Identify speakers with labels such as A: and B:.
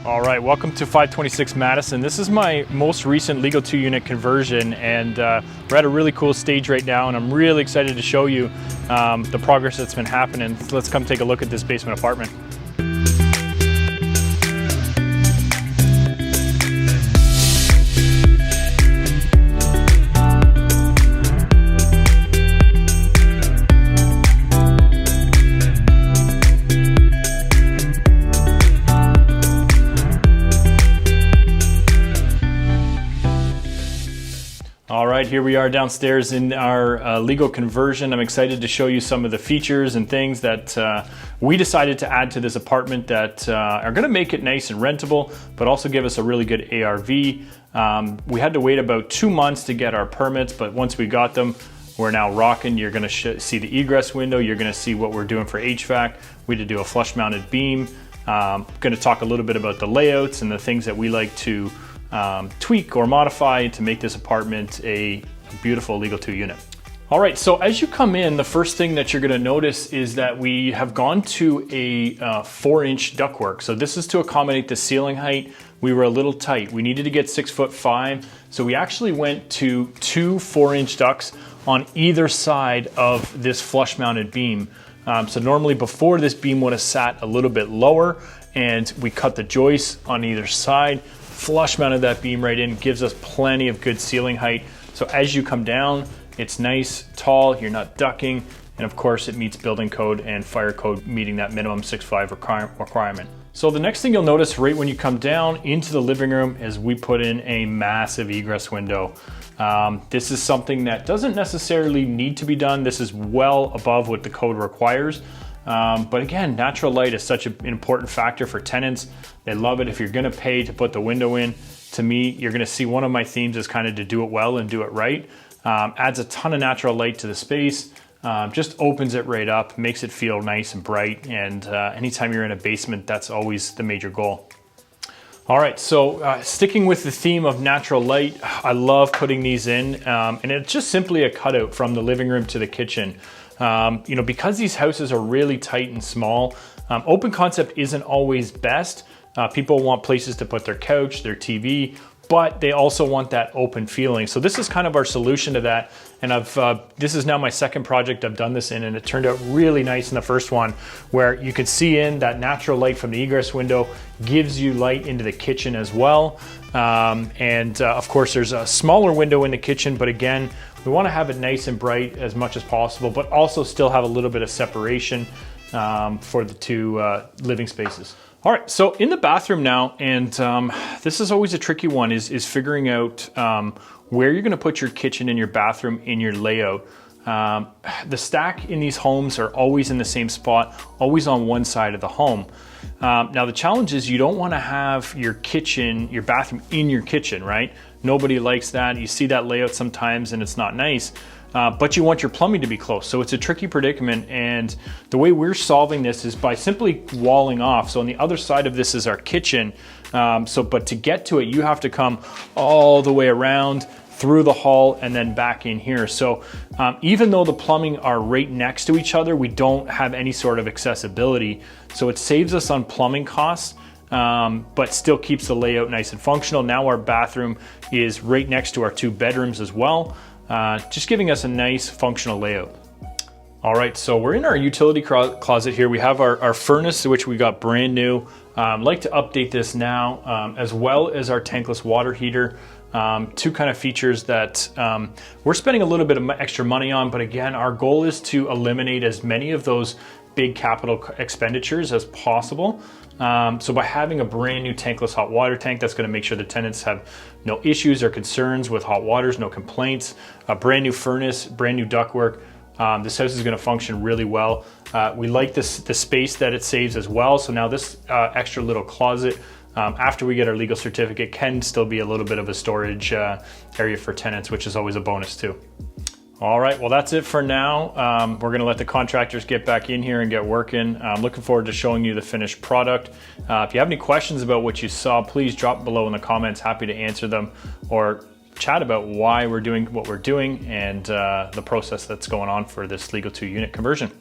A: All right, welcome to 526 Madison. This is my most recent Legal 2 unit conversion, and we're at a really cool stage right now, and I'm really excited to show you the progress that's been happening. So let's come take a look at this basement apartment. All right, here we are downstairs in our legal conversion. I'm excited to show you some of the features and things that we decided to add to this apartment that are gonna make it nice and rentable, but also give us a really good ARV. We had to wait about 2 months to get our permits, but once we got them, we're now rocking. You're gonna see the egress window. You're gonna see what we're doing for HVAC. We had to do a flush mounted beam. Gonna talk a little bit about the layouts and the things that we like to tweak or modify to make this apartment a beautiful Legal 2 unit. All right, so as you come in, the first thing that you're gonna notice is that we have gone to a 4-inch ductwork. So this is to accommodate the ceiling height. We were a little tight. We needed to get 6'5", so we actually went to 2 4-inch ducts on either side of this flush mounted beam. So normally before, this beam would have sat a little bit lower, and we cut the joists on either side, flush mounted that beam right in, gives us plenty of good ceiling height. So as you come down, it's nice, tall, you're not ducking, and of course it meets building code and fire code, meeting that minimum 6'5" requirement. So the next thing you'll notice right when you come down into the living room is we put in a massive egress window. This is something that doesn't necessarily need to be done. This is well above what the code requires. But again, natural light is such an important factor for tenants. They love it. If you're gonna pay to put the window in, to me, you're gonna see one of my themes is kind of to do it well and do it right. Adds a ton of natural light to the space, just opens it right up, makes it feel nice and bright. And anytime you're in a basement, that's always the major goal. All right, so sticking with the theme of natural light, I love putting these in, and it's just simply a cutout from the living room to the kitchen. You know, because these houses are really tight and small, open concept isn't always best. People want places to put their couch, their TV, but they also want that open feeling. So this is kind of our solution to that. And this is now my second project I've done this in, and it turned out really nice in the first one, where you could see in that natural light from the egress window gives you light into the kitchen as well. Of course, there's a smaller window in the kitchen, but again, we want to have it nice and bright as much as possible, but also still have a little bit of separation for the two living spaces. All right, so in the bathroom now, and this is always a tricky one, is figuring out where you're gonna put your kitchen and your bathroom in your layout. The stack in these homes are always in the same spot, always on one side of the home. Now the challenge is you don't wanna have your kitchen, your bathroom in your kitchen, right? Nobody likes that. You see that layout sometimes and it's not nice. But you want your plumbing to be close. So it's a tricky predicament, and the way we're solving this is by simply walling off. So on the other side of this is our kitchen. But to get to it, you have to come all the way around through the hall and then back in here. So even though the plumbing are right next to each other, we don't have any sort of accessibility. So it saves us on plumbing costs, but still keeps the layout nice and functional. Now our bathroom is right next to our 2 bedrooms as well. Just giving us a nice functional layout. All right, so we're in our utility closet here. We have our furnace, which we got brand new. Like to update this now, as well as our tankless water heater. 2 kind of features that we're spending a little bit of extra money on, but again, our goal is to eliminate as many of those big capital expenditures as possible. So by having a brand new tankless hot water tank, that's gonna make sure the tenants have no issues or concerns with hot waters, no complaints. A brand new furnace, brand new ductwork. This house is gonna function really well. We like the space that it saves as well. So now this extra little closet, after we get our legal certificate, can still be a little bit of a storage area for tenants, which is always a bonus too. All right, well, that's it for now. We're gonna let the contractors get back in here and get working. I'm looking forward to showing you the finished product. If you have any questions about what you saw, please drop below in the comments. Happy to answer them, or chat about why we're doing what we're doing and the process that's going on for this Legal 2 unit conversion.